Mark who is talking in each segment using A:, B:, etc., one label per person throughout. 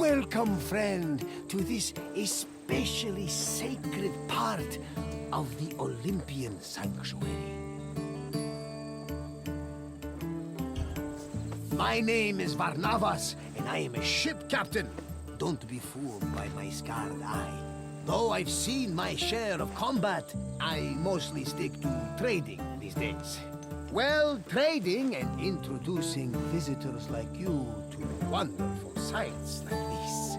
A: Welcome, friend, to this especially sacred part of the Olympian sanctuary. My name is Varnavas, and I am a ship captain. Don't be fooled by my scarred eye. Though I've seen my share of combat, I mostly stick to trading these days. Well, trading and introducing visitors like you to wonderful sights like this.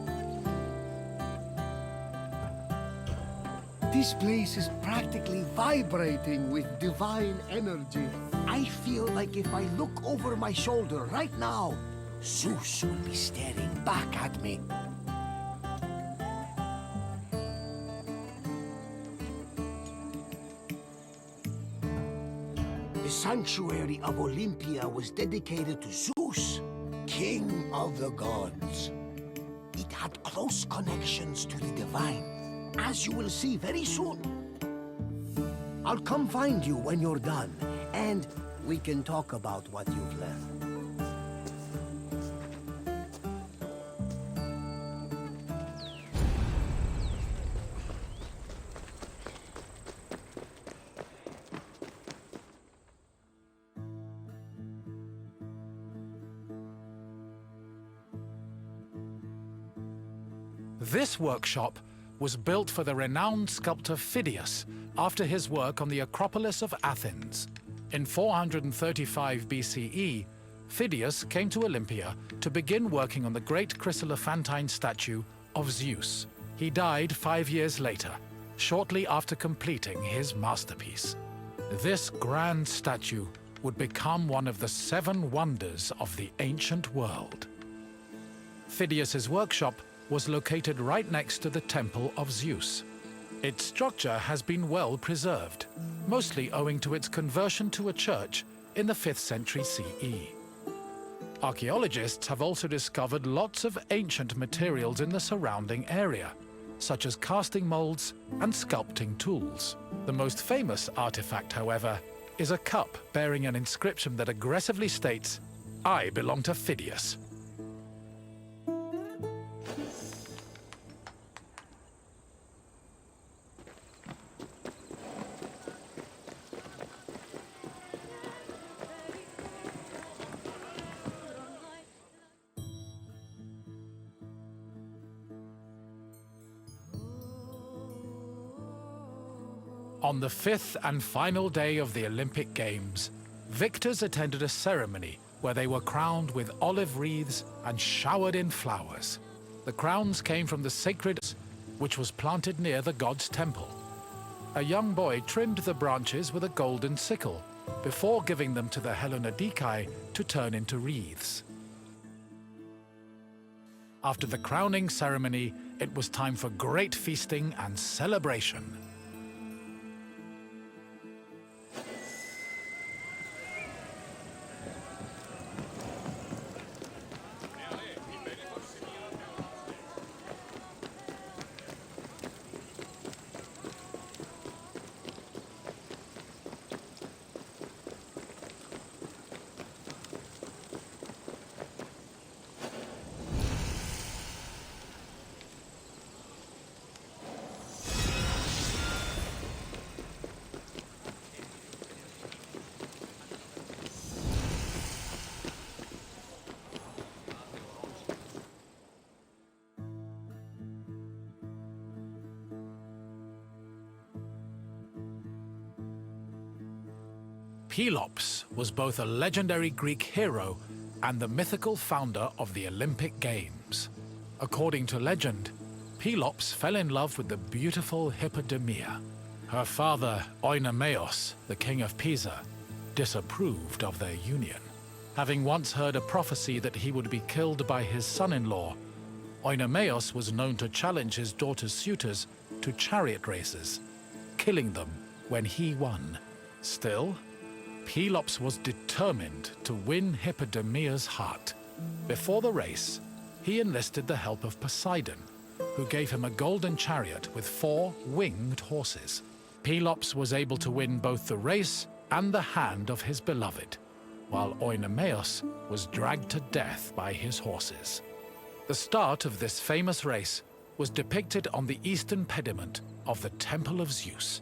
A: This place is practically vibrating with divine energy. I feel like if I look over my shoulder right now, Zeus will be staring back at me. The sanctuary of Olympia was dedicated to Zeus, king of the gods. It had close connections to the divine, as you will see very soon. I'll come find you when you're done, and we can talk about what you've learned.
B: This workshop was built for the renowned sculptor Phidias after his work on the Acropolis of Athens. In 435 BCE, Phidias came to Olympia to begin working on the great Elephantine statue of Zeus. He died 5 years later, shortly after completing his masterpiece. This grand statue would become one of the 7 wonders of the ancient world. Phidias's workshop was located right next to the Temple of Zeus. Its structure has been well preserved, mostly owing to its conversion to a church in the 5th century CE. Archaeologists have also discovered lots of ancient materials in the surrounding area, such as casting molds and sculpting tools. The most famous artifact, however, is a cup bearing an inscription that aggressively states, "I belong to Phidias." On the 5th and final day of the Olympic Games, victors attended a ceremony where they were crowned with olive wreaths and showered in flowers. The crowns came from the sacred which was planted near the god's temple. A young boy trimmed the branches with a golden sickle before giving them to the Hellanodikai to turn into wreaths. After the crowning ceremony, it was time for great feasting and celebration. Pelops was both a legendary Greek hero and the mythical founder of the Olympic Games. According to legend, Pelops fell in love with the beautiful Hippodamia. Her father, Oenomaus, the king of Pisa, disapproved of their union. Having once heard a prophecy that he would be killed by his son-in-law, Oenomaus was known to challenge his daughter's suitors to chariot races, killing them when he won. Still, Pelops was determined to win Hippodamia's heart. Before the race, he enlisted the help of Poseidon, who gave him a golden chariot with 4 winged horses. Pelops was able to win both the race and the hand of his beloved, while Oenomaus was dragged to death by his horses. The start of this famous race was depicted on the eastern pediment of the Temple of Zeus.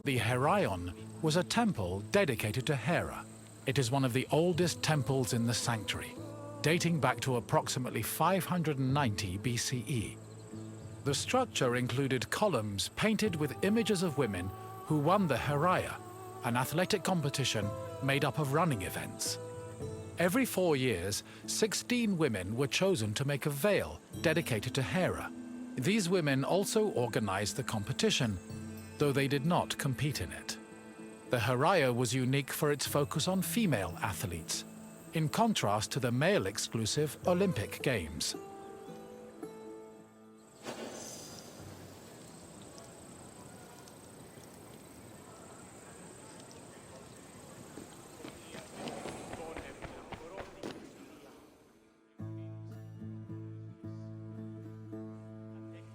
B: The Heraion was a temple dedicated to Hera. It is one of the oldest temples in the sanctuary, dating back to approximately 590 BCE. The structure included columns painted with images of women who won the Heraia, an athletic competition made up of running events. Every 4 years, 16 women were chosen to make a veil dedicated to Hera. These women also organized the competition, though they did not compete in it. The Heraia was unique for its focus on female athletes, in contrast to the male-exclusive Olympic Games.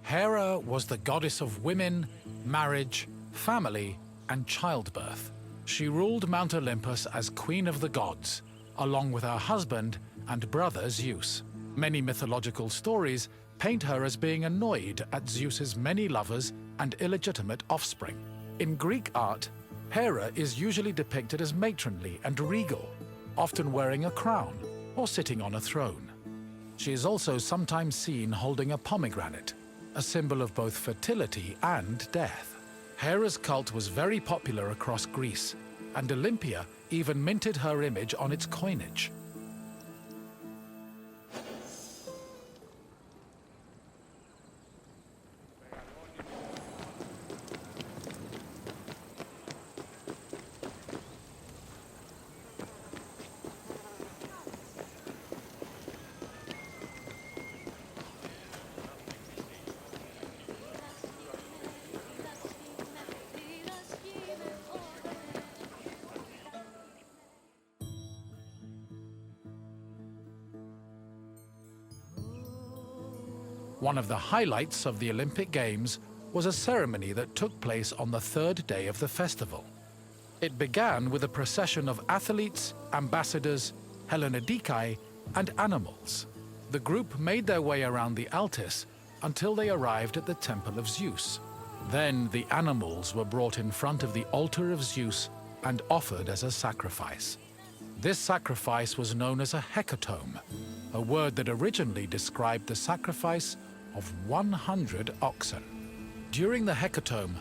B: Hera was the goddess of women, marriage, family, and childbirth. She ruled Mount Olympus as Queen of the Gods, along with her husband and brother Zeus. Many mythological stories paint her as being annoyed at Zeus's many lovers and illegitimate offspring. In Greek art, Hera is usually depicted as matronly and regal, often wearing a crown or sitting on a throne. She is also sometimes seen holding a pomegranate, a symbol of both fertility and death. Hera's cult was very popular across Greece, and Olympia even minted her image on its coinage. One of the highlights of the Olympic Games was a ceremony that took place on the third day of the festival. It began with a procession of athletes, ambassadors, Hellenodikai, and animals. The group made their way around the Altis until they arrived at the Temple of Zeus. Then the animals were brought in front of the altar of Zeus and offered as a sacrifice. This sacrifice was known as a Hecatomb, a word that originally described the sacrifice of 100 oxen. During the Hecatomb,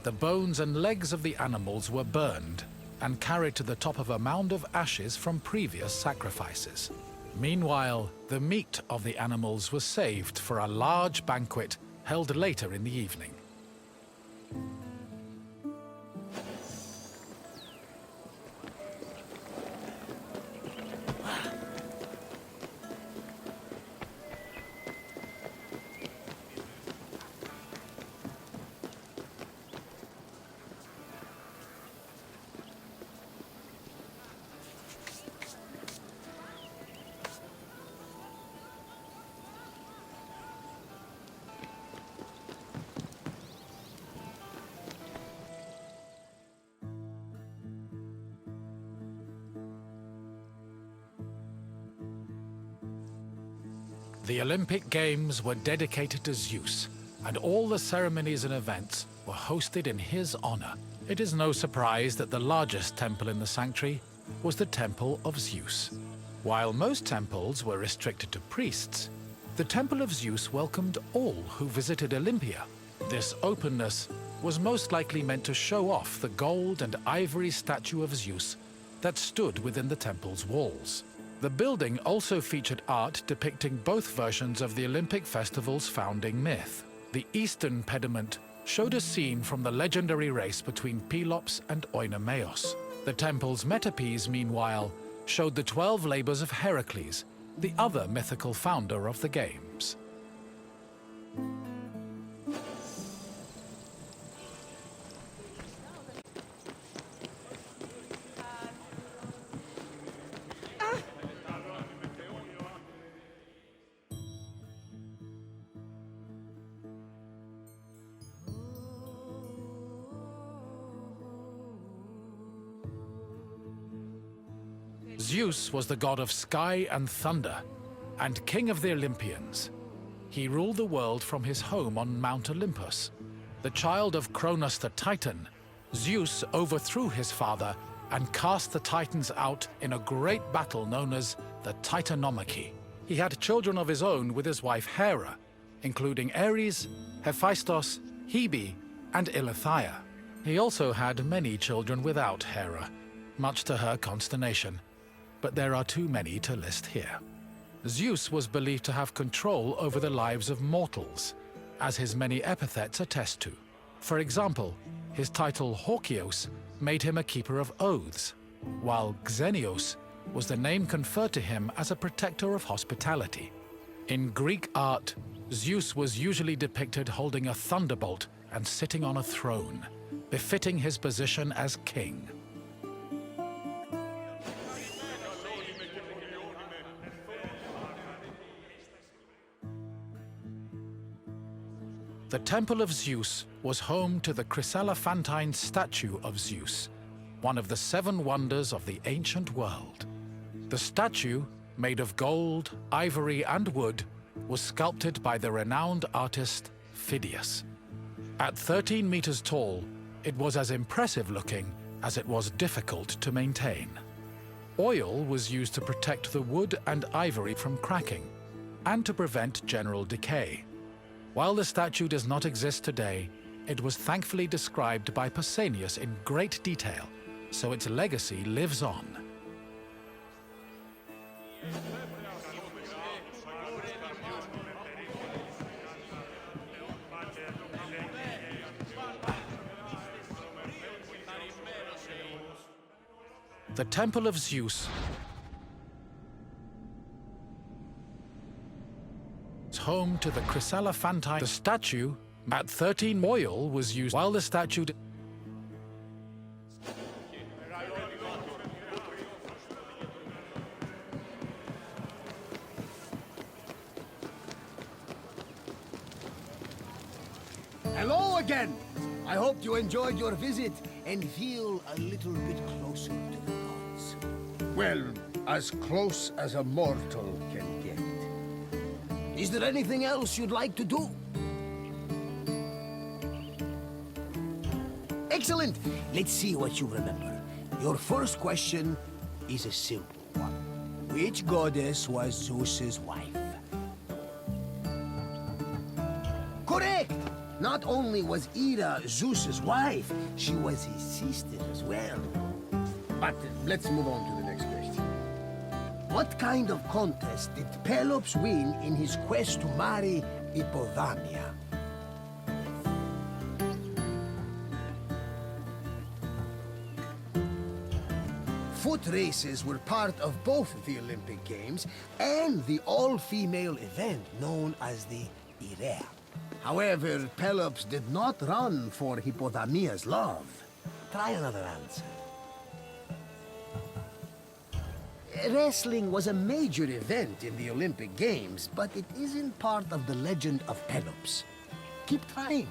B: the bones and legs of the animals were burned and carried to the top of a mound of ashes from previous sacrifices. Meanwhile, the meat of the animals was saved for a large banquet held later in the evening. The Olympic Games were dedicated to Zeus, and all the ceremonies and events were hosted in his honor. It is no surprise that the largest temple in the sanctuary was the Temple of Zeus. While most temples were restricted to priests, the Temple of Zeus welcomed all who visited Olympia. This openness was most likely meant to show off the gold and ivory statue of Zeus that stood within the temple's walls. The building also featured art depicting both versions of the Olympic festival's founding myth. The eastern pediment showed a scene from the legendary race between Pelops and Oinomaos. The temple's metapiece, meanwhile, showed the 12 labors of Heracles, the other mythical founder of the games. Zeus was the god of sky and thunder, and king of the Olympians. He ruled the world from his home on Mount Olympus. The child of Cronus the Titan, Zeus overthrew his father and cast the Titans out in a great battle known as the Titanomachy. He had children of his own with his wife Hera, including Ares, Hephaestus, Hebe, and Eileithyia. He also had many children without Hera, much to her consternation, but there are too many to list here. Zeus was believed to have control over the lives of mortals, as his many epithets attest to. For example, his title Horkios made him a keeper of oaths, while Xenios was the name conferred to him as a protector of hospitality. In Greek art, Zeus was usually depicted holding a thunderbolt and sitting on a throne, befitting his position as king. The Temple of Zeus was home to the Elephantine statue of Zeus, one of the 7 wonders of the ancient world. The statue, made of gold, ivory, and wood, was sculpted by the renowned artist Phidias. At 13 meters tall, it was as impressive looking as it was difficult to maintain. Oil was used to protect the wood and ivory from cracking, and to prevent general decay. While the statue does not exist today, it was thankfully described by Pausanias in great detail, so its legacy lives on. The Temple of Zeus is home to the Elephantine. The statue, at 13 oil, was used while the statue.
A: Hello again! I hope you enjoyed your visit and feel a little bit closer to the gods. Well, as close as a mortal can get. Is there anything else you'd like to do? Excellent! Let's see what you remember. Your first question is a simple one. Which goddess was Zeus's wife? Correct! Not only was Hera Zeus's wife, she was his sister as well. But let's move on to the next question. What kind of contest did Pelops win in his quest to marry Hippodamia? Foot races were part of both the Olympic Games and the all-female event known as the Hera. However, Pelops did not run for Hippodamia's love. Try another answer. Wrestling was a major event in the Olympic Games, but it isn't part of the legend of Pelops. Keep trying.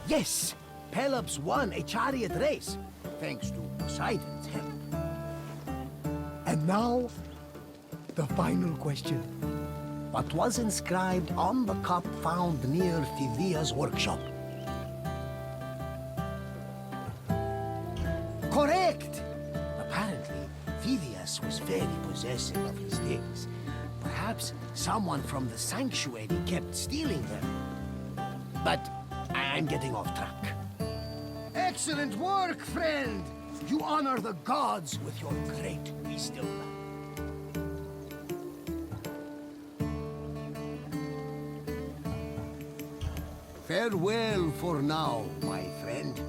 A: Yes, Pelops won a chariot race, thanks to Poseidon's help. And now, the final question. What was inscribed on the cup found near Phidias Workshop? Correct! Apparently, Phidias was very possessive of his things. Perhaps someone from the sanctuary kept stealing them. But I'm getting off track. Excellent work, friend! You honor the gods with your great wisdom. Farewell for now, my friend.